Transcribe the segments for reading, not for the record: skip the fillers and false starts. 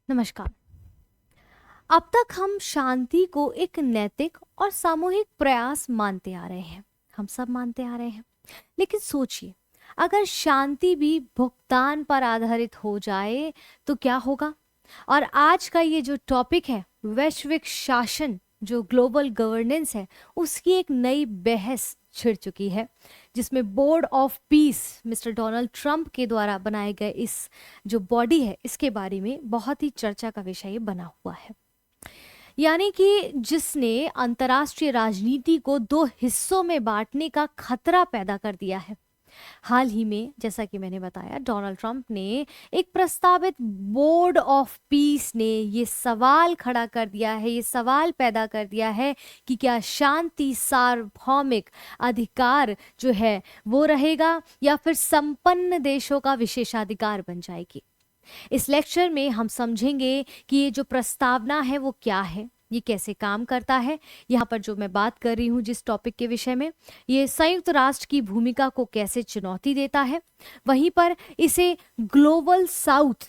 नमस्कार। अब तक हम शांति को एक नैतिक और सामूहिक प्रयास मानते आ रहे हैं। हम सब मानते आ रहे हैं। लेकिन सोचिए, अगर शांति भी भुगतान पर आधारित हो जाए तो क्या होगा? और आज का ये जो टॉपिक है, वैश्विक शासन, जो ग्लोबल गवर्नेंस है, उसकी एक नई बहस छिड़ चुकी है, जिसमें board of piece mister Donald Trump के द्वारा बनाए गए इस जो बॉडी है, इसके बारे में बहुत ही चर्चा का विषय बना हुआ है। यानी कि जिसने अंतर्राष्ट्रीय राजनीति को दो हिस्सों में बांटने का खतरा पैदा कर दिया है। हाल ही में, जैसा कि मैंने बताया, डोनाल्ड ट्रंप ने एक प्रस्तावित बोर्ड ऑफ पीस ने ये सवाल खड़ा कर दिया है, ये सवाल पैदा कर दिया है कि क्या शांति सार्वभौमिक अधिकार जो है वो रहेगा या फिर संपन्न देशों का विशेषाधिकार बन जाएगी। इस लेक्चर में हम समझेंगे कि ये जो प्रस्तावना है वो क्या है, ये कैसे काम करता है। यहाँ पर जो मैं बात कर रही हूँ जिस टॉपिक के विषय में, ये संयुक्त राष्ट्र की भूमिका को कैसे चुनौती देता है, वहीं पर इसे ग्लोबल साउथ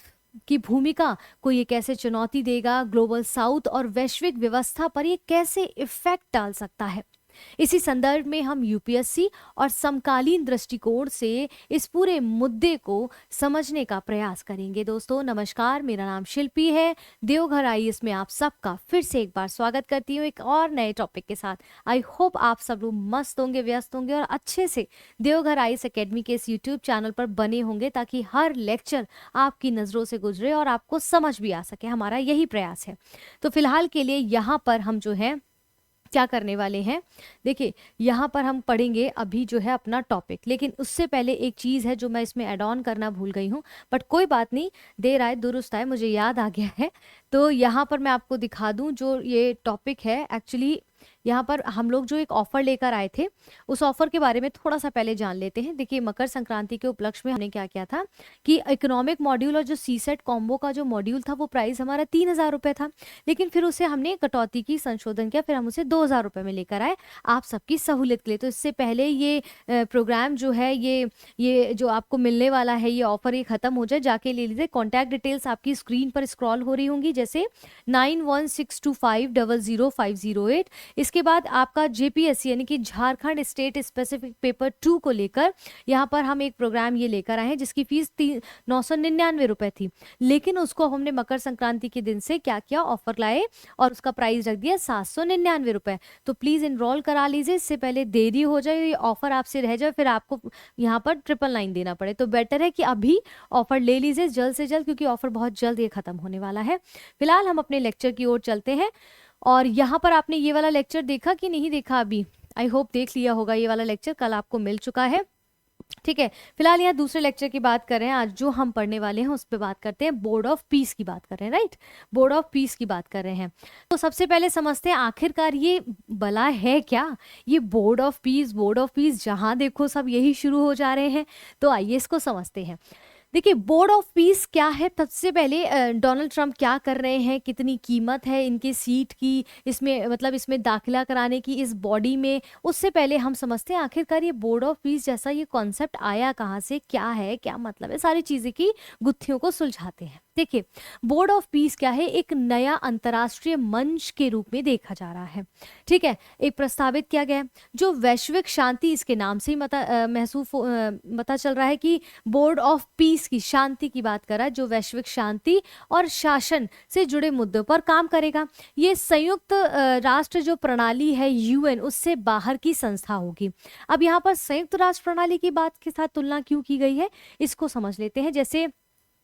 की भूमिका को ये कैसे चुनौती देगा, ग्लोबल साउथ और वैश्विक व्यवस्था पर ये कैसे इफेक्ट डाल सकता है। इसी संदर्भ में हम यूपीएससी और समकालीन दृष्टिकोण से इस पूरे मुद्दे को समझने का प्रयास करेंगे। दोस्तों नमस्कार, मेरा नाम शिल्पी है। देवघर आईएएस में आप सबका फिर से एक बार स्वागत करती हूँ एक और नए टॉपिक के साथ। आई होप आप सब लोग मस्त होंगे, व्यस्त होंगे और अच्छे से देवघर आईएएस एकेडमी के इस यूट्यूब चैनल पर बने होंगे, ताकि हर लेक्चर आपकी नज़रों से गुजरे और आपको समझ भी आ सके। हमारा यही प्रयास है। तो फिलहाल के लिए यहाँ पर हम जो है क्या करने वाले हैं, देखिए यहाँ पर हम पढ़ेंगे अभी जो है अपना टॉपिक। लेकिन उससे पहले एक चीज़ है जो मैं इसमें ऐड ऑन करना भूल गई हूँ, बट कोई बात नहीं, देर आए दुरुस्त आए, मुझे याद आ गया है। तो यहाँ पर मैं आपको दिखा दूँ जो ये टॉपिक है। एक्चुअली यहाँ पर हम लोग जो एक ऑफर लेकर आए थे, उस ऑफर के बारे में थोड़ा सा पहले जान लेते हैं। देखिए, मकर संक्रांति के उपलक्ष्य में हमने क्या किया था कि इकोनॉमिक मॉड्यूल और जो सी सेट कॉम्बो का जो मॉड्यूल था वो प्राइस हमारा 3,000 रुपये था। लेकिन फिर उसे हमने कटौती की, संशोधन किया, फिर हम उसे 2,000 रुपये में लेकर आए आप सबकी सहूलियत के लिए। तो इससे पहले ये प्रोग्राम जो है, ये जो आपको मिलने वाला है, ये ऑफर ये खत्म हो जाए, जाके ले लीजिए। कॉन्टैक्ट डिटेल्स आपकी स्क्रीन पर स्क्रॉल हो रही होंगी, जैसे 9162500508। इसके बाद आपका जेपीएससी यानी कि झारखंड स्टेट स्पेसिफिक पेपर 2 को लेकर यहाँ पर हम एक प्रोग्राम ये लेकर आए हैं, जिसकी फीस 999 रुपए थी। लेकिन उसको हमने मकर संक्रांति के दिन से क्या किया, ऑफर लाए और उसका प्राइस रख दिया 799 रुपए। तो प्लीज इनरोल करा लीजिए, इससे पहले देरी हो जाए, ये ऑफर आपसे रह जाए, फिर आपको यहाँ पर 999 देना पड़े। तो बेटर है कि अभी ऑफर ले लीजिए जल्द से जल्द, क्योंकि ऑफर बहुत जल्द ये खत्म होने वाला है। फिलहाल हम अपने लेक्चर की ओर चलते हैं। और यहाँ पर आपने ये वाला लेक्चर देखा कि नहीं देखा अभी? आई होप देख लिया होगा। ये वाला लेक्चर कल आपको मिल चुका है, ठीक है। फिलहाल यहाँ दूसरे लेक्चर की बात कर रहे हैं। आज जो हम पढ़ने वाले हैं उस पर बात करते हैं, बोर्ड ऑफ पीस की बात कर रहे हैं, राइट? बोर्ड ऑफ पीस की बात कर रहे हैं। तो सबसे पहले समझते हैं आखिरकार ये भला है क्या, ये board of piece. Board of piece जहाँ देखो सब यही शुरू हो जा रहे हैं। तो आइए इसको समझते हैं। देखिए, बोर्ड ऑफ पीस क्या है। सबसे पहले डोनाल्ड ट्रंप क्या कर रहे हैं, कितनी कीमत है इनकी सीट की, इसमें मतलब इसमें दाखिला कराने की, इस बॉडी में, उससे पहले हम समझते हैं आखिरकार ये बोर्ड ऑफ पीस जैसा ये कॉन्सेप्ट आया कहाँ से, क्या है, क्या मतलब है, सारी चीज़ें की गुत्थियों को सुलझाते हैं। देखिए, बोर्ड ऑफ पीस क्या है, एक नया अंतर्राष्ट्रीय मंच के रूप में देखा जा रहा है, ठीक है। एक प्रस्तावित किया गया जो वैश्विक शांति, इसके नाम से ही पता चल रहा है कि बोर्ड ऑफ पीस की शांति की बात कर रहा है, जो वैश्विक शांति और शासन से जुड़े मुद्दों पर काम करेगा। ये संयुक्त राष्ट्र जो प्रणाली है यूएन, उससे बाहर की संस्था होगी। अब यहाँ पर संयुक्त राष्ट्र प्रणाली की बात के साथ तुलना क्यों की गई है, इसको समझ लेते हैं। जैसे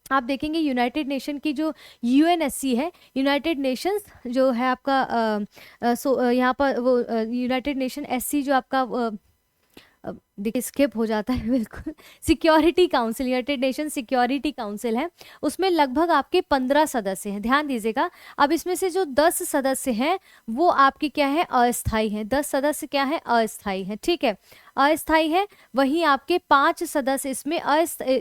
आप देखेंगे यूनाइटेड नेशन की जो यूएनएससी है, यूनाइटेड नेशंस जो है आपका यहाँ पर वो यूनाइटेड नेशन एससी जो आपका देखिए स्किप हो जाता है बिल्कुल, security council, United nation security council है, उसमें लगभग आपके 15 सदस्य हैं। ध्यान दीजिएगा। अब इसमें से जो 10 सदस्य हैं वो आपके क्या है, अस्थाई हैं। 10 सदस्य क्या है, अस्थाई हैं, ठीक है, अस्थाई है। वहीं आपके 5 सदस्य इसमें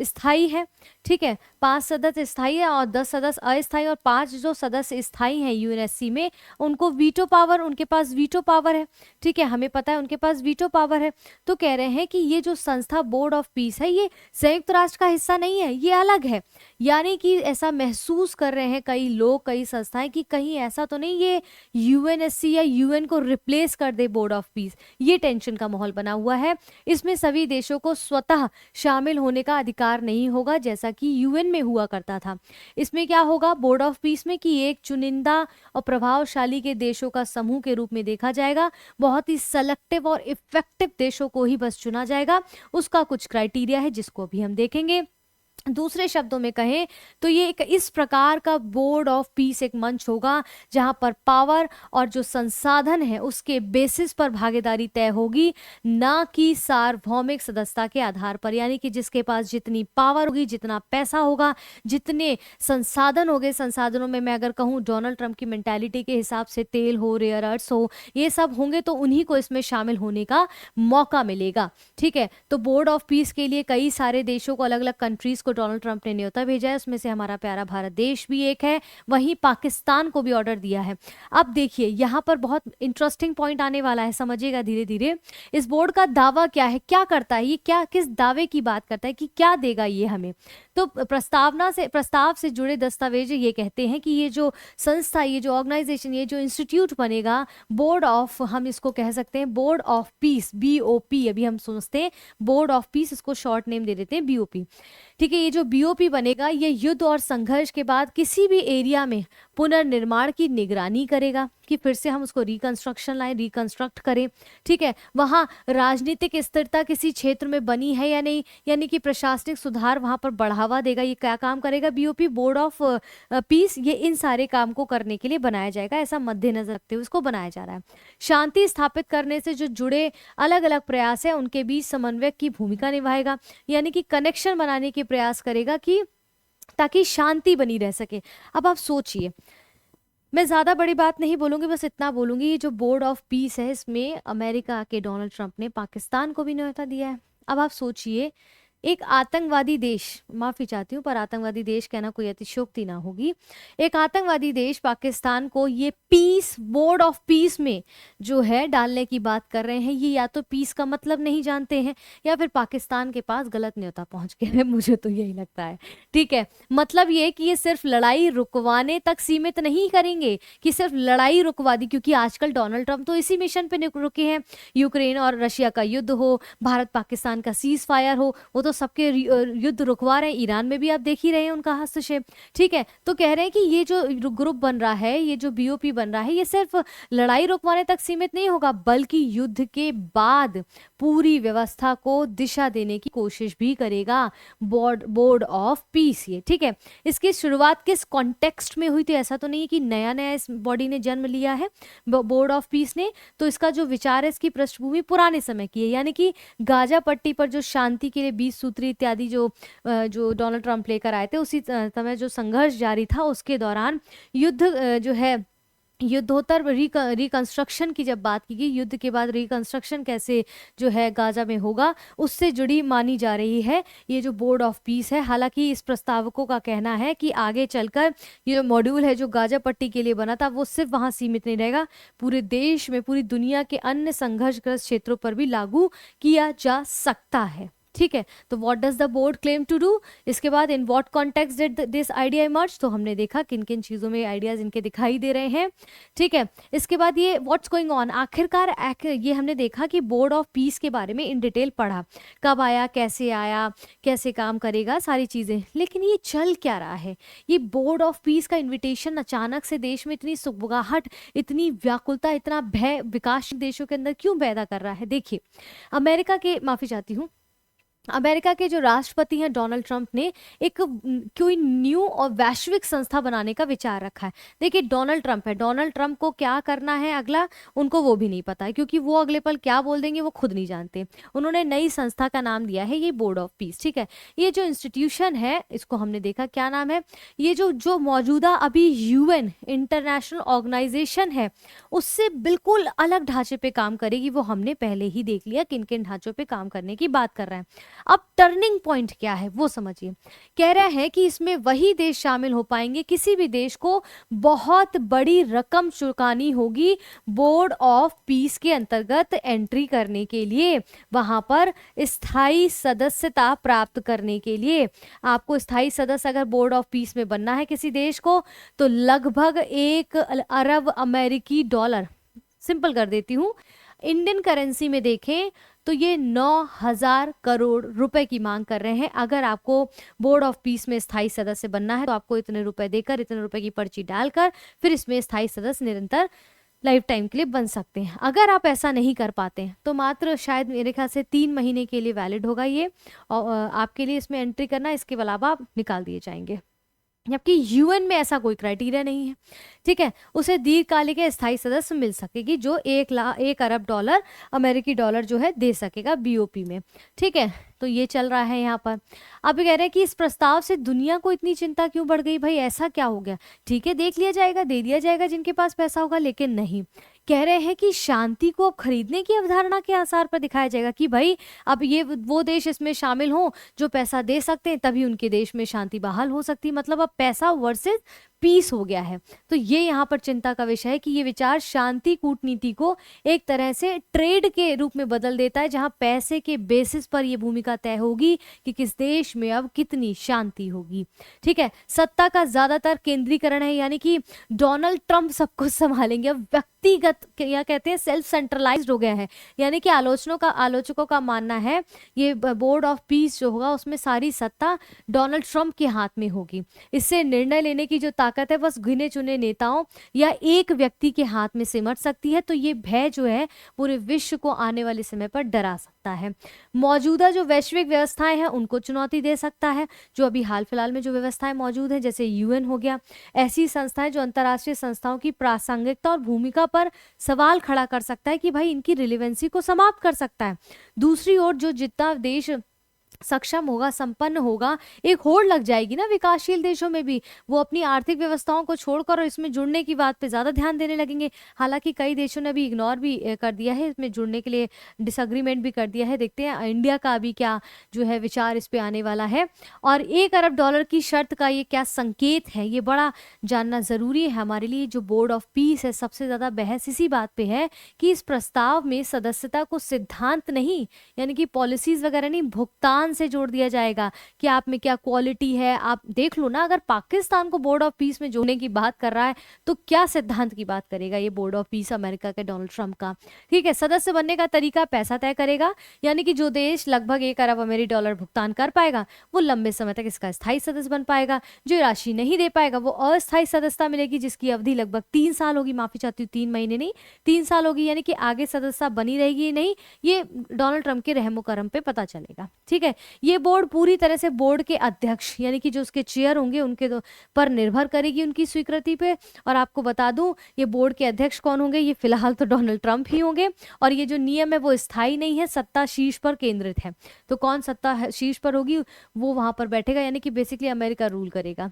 स्थायी है, ठीक है। 5 सदस्य स्थायी है और 10 सदस्य अस्थायी, और 5 जो सदस्य स्थायी हैं यूएनएससी में, उनको वीटो पावर, उनके पास वीटो पावर है, ठीक है, हमें पता है उनके पास वीटो पावर है। तो कह रहे हैं कि ये जो संस्था बोर्ड ऑफ पीस है ये संयुक्त राष्ट्र का हिस्सा नहीं है, ये अलग है। यानी कि ऐसा महसूस कर रहे हैं कई लोग, कई संस्थाएं कि कहीं ऐसा तो नहीं ये यूएनएससी या यूएन को रिप्लेस कर दे बोर्ड ऑफ पीस। ये टेंशन का माहौल बना हुआ है। इसमें सभी देशों को स्वतः शामिल होने का अधिकार नहीं होगा जैसा कि यूएन में हुआ करता था। इसमें क्या होगा बोर्ड ऑफ पीस में कि एक चुनिंदा और प्रभावशाली के देशों का समूह के रूप में देखा जाएगा। बहुत ही सेलेक्टिव और इफेक्टिव देशों को ही बस चुना जाएगा। उसका कुछ क्राइटेरिया है जिसको भी हम देखेंगे। दूसरे शब्दों में कहें तो ये एक इस प्रकार का बोर्ड ऑफ पीस एक मंच होगा जहां पर पावर और जो संसाधन है उसके बेसिस पर भागीदारी तय होगी, ना कि सार्वभौमिक सदस्यता के आधार पर। यानी कि जिसके पास जितनी पावर होगी, जितना पैसा होगा, जितने संसाधन होंगे, संसाधनों में मैं अगर कहूं डोनाल्ड ट्रंप की मेंटालिटी के हिसाब से तेल हो, रेयर अर्थ्स हो, ये सब होंगे तो उन्हीं को इसमें शामिल होने का मौका मिलेगा। ठीक है, तो बोर्ड ऑफ पीस के लिए कई सारे देशों को, अलग अलग कंट्रीज को डोनाल्ड ट्रंप ने न्योता भेजा है। उसमें से हमारा प्यारा भारत देश भी एक है, वहीं पाकिस्तान को भी ऑर्डर दिया है। अब देखिए यहाँ पर बहुत इंटरेस्टिंग पॉइंट आने वाला है, समझिएगा धीरे धीरे। इस बोर्ड का दावा क्या है, क्या करता है ये, क्या किस दावे की बात करता है कि क्या देगा ये हमें। तो प्रस्ताव से जुड़े दस्तावेज ये कहते हैं कि ये जो संस्था, ये जो ऑर्गेनाइजेशन, ये जो इंस्टीट्यूट बनेगा, बोर्ड ऑफ, हम इसको कह सकते हैं बोर्ड ऑफ पीस, BOP। अभी हम सोचते हैं बोर्ड ऑफ पीस, इसको शॉर्ट नेम दे देते हैं BOP। ठीक है, ये जो BOP बनेगा ये युद्ध और संघर्ष के बाद किसी भी एरिया में पुनर्निर्माण की निगरानी करेगा कि फिर से हम उसको रिकंस्ट्रक्शन लाएं, रिकंस्ट्रक्ट करें। ठीक है, वहाँ राजनीतिक स्थिरता किसी क्षेत्र में बनी है या नहीं, यानी कि प्रशासनिक सुधार वहाँ पर बढ़ावा देगा। ये क्या काम करेगा BOP, बोर्ड ऑफ पीस, ये इन सारे काम को करने के लिए बनाया जाएगा, ऐसा मद्देनजर रखते हुए उसको बनाया जा रहा है। शांति स्थापित करने से जो जुड़े अलग अलग प्रयास है उनके बीच समन्वय की भूमिका निभाएगा, यानी कि कनेक्शन बनाने के प्रयास करेगा कि ताकि शांति बनी रह सके। अब आप सोचिए, मैं ज़्यादा बड़ी बात नहीं बोलूँगी, बस इतना बोलूँगी, ये जो बोर्ड ऑफ पीस है इसमें अमेरिका के डोनाल्ड ट्रंप ने पाकिस्तान को भी न्योता दिया है। अब आप सोचिए, एक आतंकवादी देश, माफ़ी चाहती हूँ पर आतंकवादी देश कहना कोई अतिशयोक्ति ना होगी, एक आतंकवादी देश पाकिस्तान को ये पीस, बोर्ड ऑफ पीस में जो है डालने की बात कर रहे हैं। ये या तो पीस का मतलब नहीं जानते हैं या फिर पाकिस्तान के पास गलत न्योता पहुंच गया है, मुझे तो यही लगता है। ठीक है, मतलब ये कि ये सिर्फ लड़ाई रुकवाने तक सीमित नहीं करेंगे कि सिर्फ लड़ाई रुकवा दी, क्योंकि आजकल डोनाल्ड ट्रंप तो इसी मिशन पे रुके हैं। यूक्रेन और रशिया का युद्ध हो, भारत पाकिस्तान का सीज फायर हो, वो तो सबके युद्ध रुकवा रहे हैं। ईरान में भी आप देख ही रहे हैं उनका हस्तक्षेप। ठीक है, तो कह रहे हैं कि ये जो ग्रुप बन रहा है, ये जो BOP बन रहा है, ये सिर्फ लड़ाई रुकवाने तक सीमित नहीं होगा, बल्कि युद्ध के बाद पूरी व्यवस्था को दिशा देने की कोशिश भी करेगा, बोर्ड ऑफ पीस ये। ठीक है, इसकी शुरुआत किस कॉन्टेक्स्ट में हुई थी, ऐसा तो नहीं है कि नया नया इस बॉडी ने जन्म लिया है बोर्ड ऑफ पीस ने। तो इसका जो विचार है, इसकी पृष्ठभूमि पुराने समय की है, यानी कि गाजा पट्टी पर जो शांति के लिए 20 सूत्री इत्यादि जो डोनाल्ड ट्रंप लेकर आए थे, उसी समय जो संघर्ष जारी था उसके दौरान युद्ध जो है, युद्धोत्तर रिकंस्ट्रक्शन की जब बात की गई, युद्ध के बाद रिकंस्ट्रक्शन कैसे जो है गाजा में होगा, उससे जुड़ी मानी जा रही है ये जो बोर्ड ऑफ पीस है। हालांकि इस प्रस्तावकों का कहना है कि आगे चलकर ये जो मॉड्यूल है जो गाजा पट्टी के लिए बना था वो सिर्फ वहां सीमित नहीं रहेगा, पूरे देश में, पूरी दुनिया के अन्य संघर्षग्रस्त क्षेत्रों पर भी लागू किया जा सकता है। ठीक है, तो what does the board claim to do, इसके बाद in what context did this idea emerge, तो हमने देखा किन किन चीज़ों में आइडियाज इनके दिखाई दे रहे हैं। ठीक है, इसके बाद ये व्हाट्स गोइंग ऑन, आखिरकार ये हमने देखा कि बोर्ड ऑफ पीस के बारे में इन डिटेल पढ़ा, कब आया, कैसे काम करेगा, सारी चीज़ें। लेकिन ये चल क्या रहा है, ये बोर्ड ऑफ पीस का इन्विटेशन अचानक से देश में इतनी सुगबुगाहट, इतनी व्याकुलता, इतना भय विकासशील देशों के अंदर क्यों पैदा कर रहा है। देखिए, अमेरिका के, माफ़ी चाहती हूँ, अमेरिका के जो राष्ट्रपति हैं डोनाल्ड ट्रंप ने एक कोई न्यू और वैश्विक संस्था बनाने का विचार रखा है। देखिए, डोनाल्ड ट्रंप है, डोनाल्ड ट्रंप को क्या करना है अगला, उनको वो भी नहीं पता है, क्योंकि वो अगले पल क्या बोल देंगे वो खुद नहीं जानते। उन्होंने नई संस्था का नाम दिया है ये बोर्ड ऑफ पीस। ठीक है, ये जो इंस्टीट्यूशन है इसको हमने देखा क्या नाम है, ये जो मौजूदा अभी UN इंटरनेशनल ऑर्गेनाइजेशन है उससे बिल्कुल अलग ढांचे पे काम करेगी। वो हमने पहले ही देख लिया किन किन ढांचों पे काम करने की बात कर रहे हैं। अब टर्निंग पॉइंट क्या है वो समझिए। कह रहा है कि इसमें वही देश शामिल हो पाएंगे, किसी भी देश को बहुत बड़ी रकम चुकानी होगी बोर्ड ऑफ पीस के अंतर्गत एंट्री करने के लिए, वहां पर स्थायी सदस्यता प्राप्त करने के लिए। आपको स्थायी सदस्य अगर बोर्ड ऑफ पीस में बनना है किसी देश को, तो लगभग 1 अरब अमेरिकी डॉलर, सिंपल कर देती हूँ, इंडियन करेंसी में देखें तो ये 9,000 करोड़ रुपए की मांग कर रहे हैं। अगर आपको बोर्ड ऑफ पीस में स्थायी सदस्य बनना है तो आपको इतने रुपए देकर, इतने रुपए की पर्ची डालकर फिर इसमें स्थायी सदस्य निरंतर लाइफ टाइम के लिए बन सकते हैं। अगर आप ऐसा नहीं कर पाते हैं तो मात्र शायद मेरे ख्याल से 3 महीने के लिए वैलिड होगा ये, और आपके लिए इसमें एंट्री करना, इसके अलावा आप निकाल दिए जाएंगे। जबकि यूएन में ऐसा कोई क्राइटेरिया नहीं है, ठीक है। उसे दीर्घकालिक स्थायी सदस्य मिल सकेगी जो 1 अरब अमेरिकी डॉलर जो है दे सकेगा बीओपी में, ठीक है। तो ये चल रहा है यहाँ पर। अब कह रहे हैं कि इस प्रस्ताव से दुनिया को इतनी चिंता क्यों बढ़ गई, भाई ऐसा क्या हो गया। ठीक है, देख लिया जाएगा, दे दिया जाएगा जिनके पास पैसा होगा, लेकिन नहीं, कह रहे हैं कि शांति को अब खरीदने की अवधारणा के आधार पर दिखाया जाएगा कि भाई अब ये वो देश इसमें शामिल हो जो पैसा दे सकते हैं, तभी उनके देश में शांति बहाल हो सकती है। मतलब अब पैसा वर्सेस पीस हो गया है। तो ये यहाँ पर चिंता का विषय है कि ये विचार शांति कूटनीति को एक तरह से ट्रेड के रूप में बदल देता है, जहां पैसे के बेसिस पर यह भूमिका तय होगी कि किस देश में अब कितनी शांति होगी, ठीक है। सत्ता का ज्यादातर केंद्रीकरण है, यानी कि डोनाल्ड ट्रंप सब कुछ संभालेंगे। अब व्यक्तिगत या कहते हैं सेल्फ सेंट्रलाइज्ड हो गया है, यानी कि आलोचकों का मानना है ये बोर्ड ऑफ पीस जो होगा उसमें सारी सत्ता डोनाल्ड ट्रंप के हाथ में होगी। इससे निर्णय लेने की जो ताकत है बस गिने चुने नेताओं या एक व्यक्ति के हाथ में सिमट सकती है। तो ये भय जो है पूरे विश्व को आने वाले समय पर डरा सकता है। मौजूदा जो वैश्विक व्यवस्थाएं हैं उनको चुनौती दे सकता है। जो अभी हाल फिलहाल में जो व्यवस्थाएं मौजूद हैं, जैसे यूएन हो गया, ऐसी संस्थाएं जो अंतर्राष्ट्रीय संस्थाओं की प्रासंगिकता और भूमिका पर सवाल खड़ा कर सकता है कि भाई इनकी रिलेवेंसी को समाप्त कर सकता है। दूसरी ओर जो जितना देश सक्षम होगा, संपन्न होगा, एक होड़ लग जाएगी ना विकासशील देशों में भी, वो अपनी आर्थिक व्यवस्थाओं को छोड़कर और इसमें जुड़ने की बात पे ज्यादा ध्यान देने लगेंगे। हालांकि कई देशों ने अभी इग्नोर भी कर दिया है, इसमें जुड़ने के लिए डिसएग्रीमेंट भी कर दिया है। देखते हैं इंडिया का अभी क्या जो है विचार इस पे आने वाला है। और 1 अरब डॉलर की शर्त का ये क्या संकेत है, ये बड़ा जानना जरूरी है हमारे लिए। जो बोर्ड ऑफ पीस है, सबसे ज्यादा बहस इसी बात पे है कि इस प्रस्ताव में सदस्यता को सिद्धांत नहीं, यानी कि पॉलिसीज वगैरह नहीं, भुगतान से जोड़ दिया जाएगा कि आप में क्या क्वालिटी है। आप देख लो ना, अगर पाकिस्तान को बोर्ड ऑफ पीस में जोड़ने की बात कर रहा है तो क्या सिद्धांत की बात करेगा ये बोर्ड ऑफ पीस अमेरिका के डोनाल्ड ट्रंप का, ठीक है। सदस्य बनने का तरीका पैसा तय करेगा, यानी कि जो देश लगभग 1 अरब अमेरिकी डॉलर भुगतान कर पाएगा वो लंबे समय तक इसका स्थायी सदस्य बन पाएगा। जो राशि नहीं दे पाएगा वो अस्थायी सदस्यता मिलेगी, जिसकी अवधि लगभग 3 साल होगी। माफी चाहती हूँ, 3 महीने नहीं, 3 साल होगी, यानी कि आगे सदस्यता बनी रहेगी नहीं, ये डोनाल्ड ट्रंप के रहमो करम पे पता चलेगा, ठीक है। ये बोर्ड पूरी तरह से बोर्ड के अध्यक्ष यानी कि जो उसके चेयर होंगे उनके पर निर्भर करेगी उनकी स्वीकृति पे। और आपको बता दूं ये बोर्ड के अध्यक्ष कौन होंगे, ये फिलहाल तो डोनाल्ड ट्रंप ही होंगे। और ये जो नियम है वो स्थायी नहीं है, सत्ता शीर्ष पर केंद्रित है। तो कौन सत्ता शीर्ष पर होगी वो वहां पर बैठेगा, यानी कि बेसिकली अमेरिका रूल करेगा,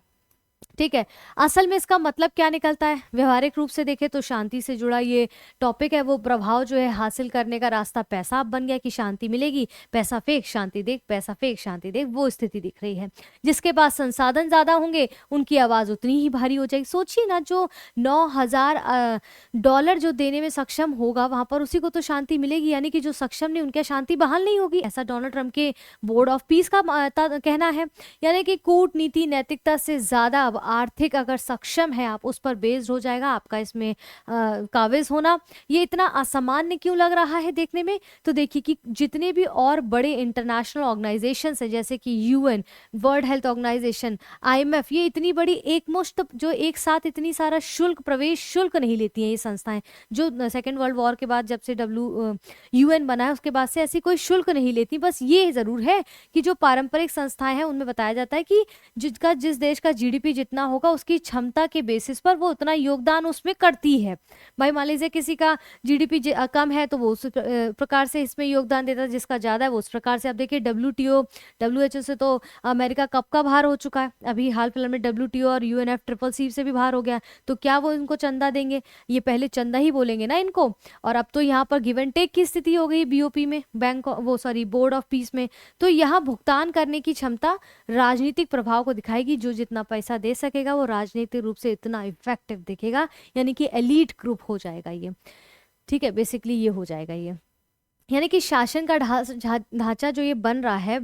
ठीक है। असल में इसका मतलब क्या निकलता है, व्यवहारिक रूप से देखें तो शांति से जुड़ा ये टॉपिक है। वो प्रभाव जो है हासिल करने का रास्ता पैसा अब बन गया कि शांति मिलेगी, पैसा फेंक शांति देख, पैसा फेंक शांति देख, वो स्थिति दिख रही है। जिसके पास संसाधन ज्यादा होंगे उनकी आवाज उतनी ही भारी हो जाएगी। सोचिए ना, जो 9,000 डॉलर जो देने में सक्षम होगा वहां पर उसी को तो शांति मिलेगी, यानी कि जो सक्षम नहीं उनके शांति बहाल नहीं होगी, ऐसा डोनाल्ड ट्रंप के बोर्ड ऑफ पीस का कहना है। यानी कि कूटनीति नैतिकता से ज्यादा अब आर्थिक अगर सक्षम है आप, उस पर बेस्ड हो जाएगा आपका इसमें काबिज होना। ये इतना असामान्य क्यों लग रहा है देखने में, तो देखिए कि जितने भी और बड़े इंटरनेशनल ऑर्गेनाइजेशंस हैं, जैसे कि UN, world health organisation, IMF, ये इतनी बड़ी एकमुश्त जो एक साथ इतनी सारा शुल्क, प्रवेश शुल्क नहीं लेती हैं ये संस्थाएं। जो सेकेंड वर्ल्ड वॉर के बाद जब से यूएन बना है उसके बाद से ऐसी कोई शुल्क नहीं लेती। बस ये जरूर है कि जो पारंपरिक संस्थाएं हैं उनमें बताया जाता है कि जिस देश का जीडीपी जितना होगा उसकी क्षमता के बेसिस पर वो उतना योगदान उसमें करती है। भाई मान लीजिए किसी का जीडीपी कम है तो वो उस प्रकार से इसमें योगदान देता है, जिसका ज़्यादा है वो उस प्रकार से। अब देखिए WTO WHO से तो अमेरिका कब का बाहर हो चुका है, अभी हाल फिलहाल में WTO और UNFCCC से भी बाहर हो गया, तो क्या वो इनको चंदा देंगे? ये पहले चंदा ही बोलेंगे ना इनको। और अब तो यहाँ पर गिव एंड टेक की स्थिति हो गई BOP में, बोर्ड ऑफ पीस में। तो यहाँ भुगतान करने की क्षमता राजनीतिक प्रभाव को दिखाएगी, जो जितना पैसा दे सकेगा वो राजनीतिक रूप से इतना इफेक्टिव दिखेगा, यानी कि एलीट ग्रुप हो जाएगा ये। ठीक है, बेसिकली ये हो जाएगा ये, यानी कि शासन का ढांचा जो ये बन रहा है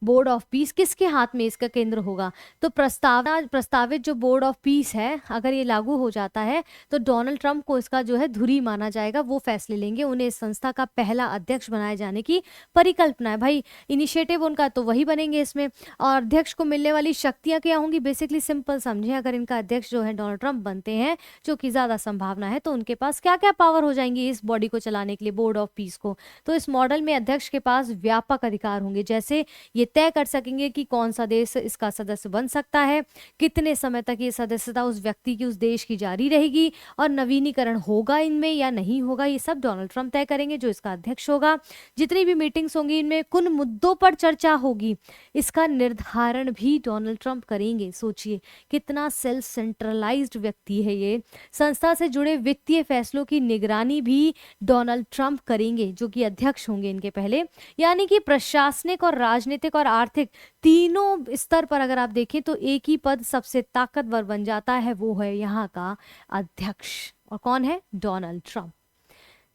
बोर्ड ऑफ पीस, किसके हाथ में इसका केंद्र होगा? तो प्रस्तावित जो बोर्ड ऑफ पीस है अगर ये लागू हो जाता है तो डोनाल्ड ट्रंप को इसका जो है धुरी माना जाएगा, वो फैसले लेंगे। उन्हें इस संस्था का पहला अध्यक्ष बनाए जाने की परिकल्पना है। भाई इनिशिएटिव उनका तो वही बनेंगे इसमें। और अध्यक्ष को मिलने वाली शक्तियां क्या होंगी? बेसिकली सिंपल समझें, अगर इनका अध्यक्ष जो है डोनाल्ड ट्रंप बनते हैं, जो कि ज्यादा संभावना है, तो उनके पास क्या क्या पावर हो जाएंगी इस बॉडी को चलाने के लिए, बोर्ड ऑफ पीस को? तो इस मॉडल में अध्यक्ष के पास व्यापक अधिकार होंगे, जैसे ये तय कर सकेंगे कि कौन सा देश इसका सदस्य बन सकता है, कितने समय तक ये सदस्यता उस व्यक्ति की, उस देश की जारी रहेगी, और नवीनीकरण होगा इनमें या नहीं होगा, ये सब डोनाल्ड ट्रंप तय करेंगे जो इसका अध्यक्ष होगा। जितनी भी मीटिंग्स होंगी इनमें किन मुद्दों पर चर्चा होगी, इसका निर्धारण भी डोनाल्ड ट्रंप करेंगे। सोचिए कितना सेल्फ सेंट्रलाइज्ड व्यक्ति है ये। संस्था से जुड़े वित्तीय फैसलों की निगरानी भी डोनाल्ड ट्रंप करेंगे, जो कि अध्यक्ष होंगे इनके पहले। यानी कि प्रशासनिक और राजनीतिक और आर्थिक तीनों स्तर पर अगर आप देखें तो एक ही पद सबसे ताकतवर बन जाता है, वो है यहाँ का अध्यक्ष। और कौन है? Donald Trump.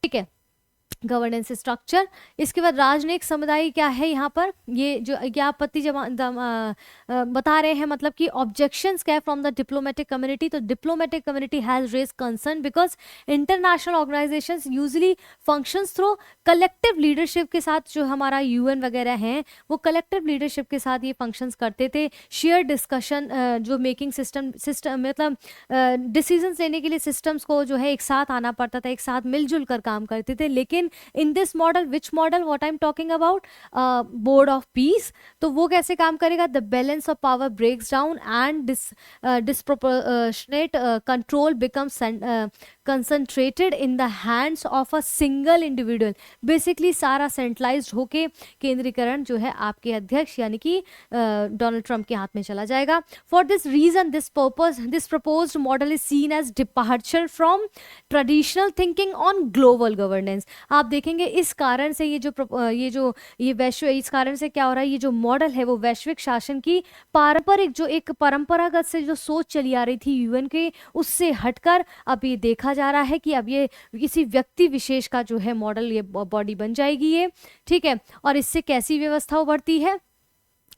ठीक है, गवर्नेंस स्ट्रक्चर। इसके बाद राजनयिक समुदाय क्या है यहाँ पर? ये जो क्या आपत्ति बता रहे हैं, मतलब कि ऑब्जेक्शंस क्या है फ्रॉम द डिप्लोमेटिक कम्युनिटी? तो diplomatic community has raise concern because international organisations usually functions through collective leadership के साथ। जो हमारा UN वगैरह हैं वो कलेक्टिव लीडरशिप के साथ ये फंक्शंस करते थे। शेयर डिस्कशन, जो मेकिंग सिस्टम मतलब डिसीजंस लेने के लिए सिस्टम्स को जो है एक साथ आना पड़ता था, एक साथ मिलजुल कर काम करते थे। लेकिन in this model, which model what I am talking about, board of peace, तो वो कैसे काम करेगा? The balance of power breaks down and disproportionate control becomes concentrated in the hands of a single individual. Basically सारा centralised होके केंद्रीकरण जो है आपके अध्यक्ष यानी कि डोनाल्ड ट्रंप के हाथ में चला जाएगा। For this reason this proposed model is seen as departure from traditional thinking on global governance. आप देखेंगे इस कारण से इस कारण से क्या हो रहा है, ये जो मॉडल है वो वैश्विक शासन की पारंपरिक, जो एक परंपरागत से जो सोच चली आ रही थी UN के, उससे हटकर अब ये देखा जा रहा है कि अब ये किसी व्यक्ति विशेष का जो है मॉडल, ये बॉडी बन जाएगी ये। ठीक है, और इससे कैसी व्यवस्था उभरती है?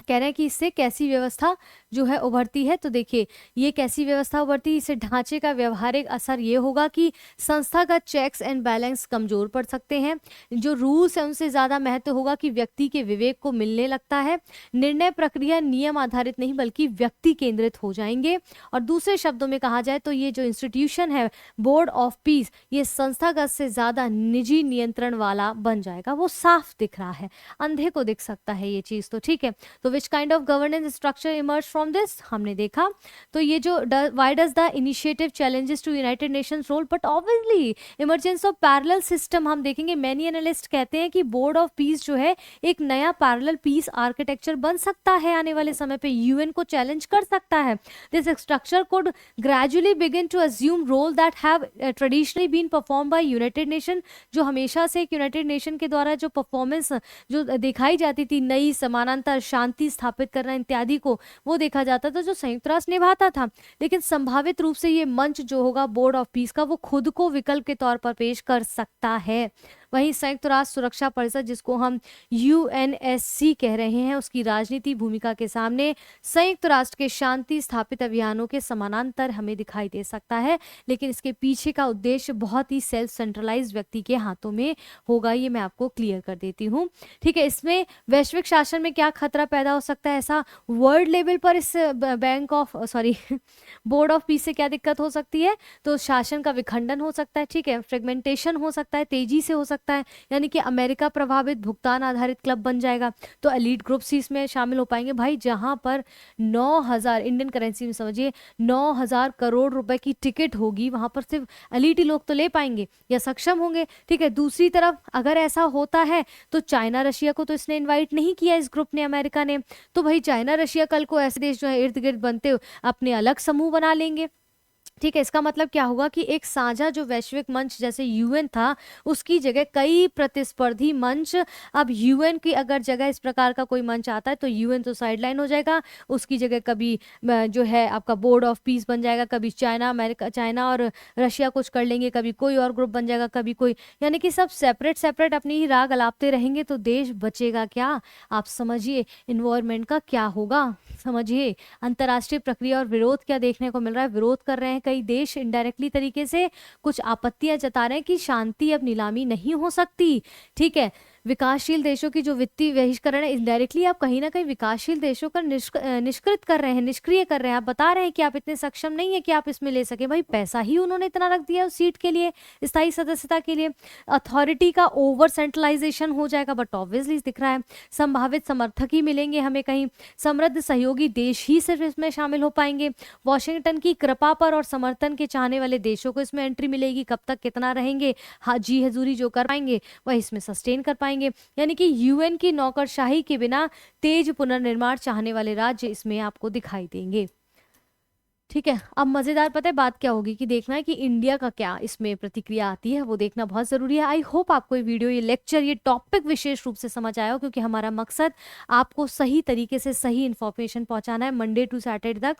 कह रहे हैं कि इससे कैसी व्यवस्था जो है उभरती है। तो देखिए ये कैसी व्यवस्था उभरती है, इससे ढांचे का व्यवहारिक असर ये होगा कि संस्था का चेक्स एंड बैलेंस कमजोर पड़ सकते हैं। जो रूल्स है उनसे ज़्यादा महत्व होगा कि व्यक्ति के विवेक को मिलने लगता है। निर्णय प्रक्रिया नियम आधारित नहीं बल्कि व्यक्ति केंद्रित हो जाएंगे। और दूसरे शब्दों में कहा जाए तो ये जो इंस्टीट्यूशन है बोर्ड ऑफ पीस, ये संस्थागत से ज़्यादा निजी नियंत्रण वाला बन जाएगा। वो साफ दिख रहा है, अंधे को दिख सकता है ये चीज़। तो ठीक है, तो which kind of governance structure emerge from this हमने देखा। तो ये जो why does the initiative challenges to United Nations role, but obviously emergence of parallel system हम देखेंगे। मैनी एनालिस्ट कहते हैं कि बोर्ड ऑफ पीस जो है एक नया पैरेलल पीस आर्किटेक्चर बन सकता है, आने वाले समय पे UN को चैलेंज कर सकता है। This structure could gradually begin to assume role that have traditionally been perform by United Nation. जो हमेशा से एक यूनाइटेड नेशन के द्वारा जो परफॉर्मेंस जो दिखाई जाती थी, नई समानांतर शांति स्थापित करना इत्यादि को, वो देखा जाता था जो संयुक्त राष्ट्र निभाता था। लेकिन संभावित रूप से ये मंच जो होगा बोर्ड ऑफ पीस का, वो खुद को विकल्प के तौर पर पेश कर सकता है। वहीं संयुक्त राष्ट्र सुरक्षा परिषद, जिसको हम UNSC कह रहे हैं, उसकी राजनीति भूमिका के सामने संयुक्त राष्ट्र के शांति स्थापित अभियानों के समानांतर हमें दिखाई दे सकता है। लेकिन इसके पीछे का उद्देश्य बहुत ही सेल्फ सेंट्रलाइज्ड व्यक्ति के हाथों में होगा, ये मैं आपको क्लियर कर देती हूँ। ठीक है, इसमें वैश्विक शासन में क्या खतरा पैदा हो सकता है, ऐसा वर्ल्ड लेवल पर इस बोर्ड ऑफ पीस से क्या दिक्कत हो सकती है? तो शासन का विखंडन हो सकता है। ठीक है, फ्रेगमेंटेशन हो सकता है, तेजी से हो सकता सकता है, यानी कि अमेरिका प्रभावित भुगतान आधारित क्लब बन जाएगा। तो एलीट ग्रुप्स ही इसमें शामिल हो पाएंगे भाई, जहां पर 9,000 इंडियन करेंसी में समझिए 9,000 करोड़ रुपए की टिकट होगी, वहां पर सिर्फ एलीट ही लोग तो ले पाएंगे या सक्षम होंगे। ठीक है, दूसरी तरफ अगर ऐसा होता है तो चाइना रशिया को तो इसने इन्वाइट नहीं किया इस ग्रुप ने, अमेरिका ने, तो भाई चाइना रशिया कल को ऐसे देश जो है इर्द गिर्द बनते अपने अलग समूह बना लेंगे। ठीक है, इसका मतलब क्या होगा कि एक साझा जो वैश्विक मंच जैसे यूएन था, उसकी जगह कई प्रतिस्पर्धी मंच, अब यूएन की अगर जगह इस प्रकार का कोई मंच आता है तो यूएन तो साइडलाइन हो जाएगा, उसकी जगह कभी जो है आपका बोर्ड ऑफ पीस बन जाएगा, कभी चाइना अमेरिका, चाइना और रशिया कुछ कर लेंगे, कभी कोई और ग्रुप बन जाएगा, कभी कोई, यानी कि सब सेपरेट सेपरेट अपनी ही राग अलापते रहेंगे, तो देश बचेगा क्या? आप समझिए इन्वायरमेंट का क्या होगा, समझिए अंतर्राष्ट्रीय प्रक्रिया और विरोध क्या देखने को मिल रहा है। विरोध कर रहे हैं कई देश इनडायरेक्टली तरीके से, कुछ आपत्तियां जता रहे हैं कि शांति अब नीलामी नहीं हो सकती। ठीक है, विकासशील देशों की जो वित्तीय बहिष्करण है, इनडायरेक्टली आप कहीं ना कहीं विकासशील देशों का निष्कृत कर रहे हैं, निष्क्रिय कर रहे हैं। आप बता रहे हैं कि आप इतने सक्षम नहीं है कि आप इसमें ले सके। भाई पैसा ही उन्होंने इतना रख दिया उस सीट के लिए, स्थायी सदस्यता के लिए। अथॉरिटी का ओवर सेंट्रलाइजेशन हो जाएगा, बट ऑब्वियसली दिख रहा है संभावित समर्थक ही मिलेंगे हमें कहीं, समृद्ध सहयोगी देश ही सिर्फ इसमें शामिल हो पाएंगे। वॉशिंगटन की कृपा पर और समर्थन के चाहने वाले देशों को इसमें एंट्री मिलेगी, कब तक कितना रहेंगे, हाँ जी हजूरी जो कर पाएंगे वह इसमें सस्टेन कर पाएंगे। यानी कि यूएन की नौकरशाही के बिना तेज पुनर्निर्माण चाहने वाले राज्य इसमें आपको दिखाई देंगे। ठीक है, अब मजेदार पता है बात क्या होगी कि देखना है कि इंडिया का क्या इसमें प्रतिक्रिया आती है, वो देखना बहुत जरूरी है। आई होप आपको ये वीडियो, ये लेक्चर, ये टॉपिक विशेष रूप से समझ आया हो, क्योंकि हमारा मकसद आपको सही तरीके से सही इन्फॉर्मेशन पहुंचाना है। मंडे टू सैटरडे तक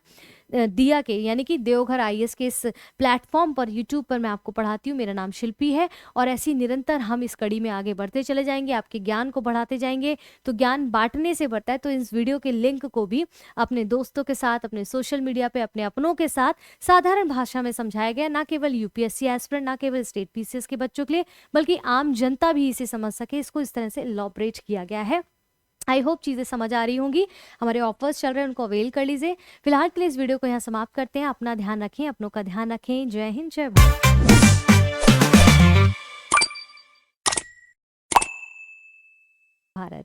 दिया के यानी कि देवघर आईएएस के इस प्लेटफॉर्म पर, यूट्यूब पर मैं आपको पढ़ाती हूँ। मेरा नाम शिल्पी है और ऐसी निरंतर हम इस कड़ी में आगे बढ़ते चले जाएंगे, आपके ज्ञान को बढ़ाते जाएंगे। तो ज्ञान बांटने से बढ़ता है, तो इस वीडियो के लिंक को भी अपने दोस्तों के साथ, अपने सोशल मीडिया पे अपने अपनों के साथ साधारण भाषा में समझाया गया, ना केवल यूपीएससी एस्पिरेंट, ना केवल स्टेट पीसीएस के बच्चों के लिए, बल्कि आम जनता भी इसे समझ सके, इसको इस तरह से इलॉबरेट किया गया है। आई होप चीज़ें समझ आ रही होंगी। हमारे ऑफर्स चल रहे हैं, उनको अवेल कर लीजिए। फिलहाल के लिए इस वीडियो को यहाँ समाप्त करते हैं। अपना ध्यान रखें, अपनों का ध्यान रखें। जय हिंद, जय भारत।